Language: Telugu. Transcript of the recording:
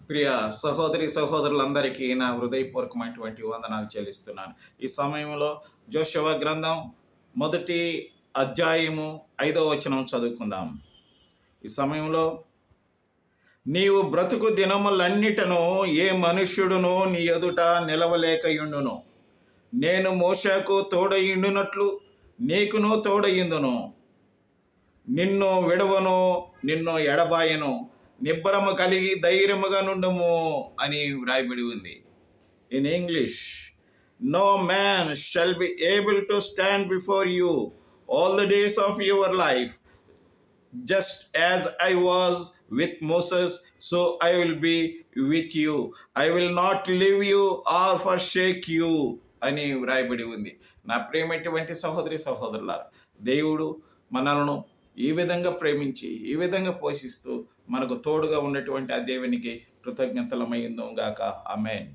ప్రియ సహోదరి సహోదరులందరికీ నా హృదయపూర్వకమైనటువంటి వందనాలు చెల్లిస్తున్నాను. ఈ సమయంలో జోషువ గ్రంథం 1 అధ్యాయము 5వ వచనం చదువుకుందాం. ఈ సమయంలో నీవు బ్రతుకు దినములన్నిటను ఏ మనుష్యుడును నీ ఎదుట నిలవలేకయుండును. నేను మోషేకు తోడయుండునట్లు నీకును తోడయుందును. నిన్ను విడవను, నిన్ను ఎడబాయను. నిబ్బరము కలిగి ధైర్యముగా నుండుము అని వ్రాయబడి ఉంది. In English, no man shall be able to stand before you all the days of your life. Just as I was with Moses, so I will be with you. I will not leave you or forsake you అని వ్రాయబడి ఉంది. నా ప్రేమటువంటి సహోదరి సహోదరులారా, దేవుడు మనలను ఈ విధంగా ప్రేమించి ఈ విధంగా పోషిస్తూ మనకు తోడుగా ఉన్నటువంటి ఆ దేవునికి కృతజ్ఞతలమై ఉందాం గాక. ఆమేన్.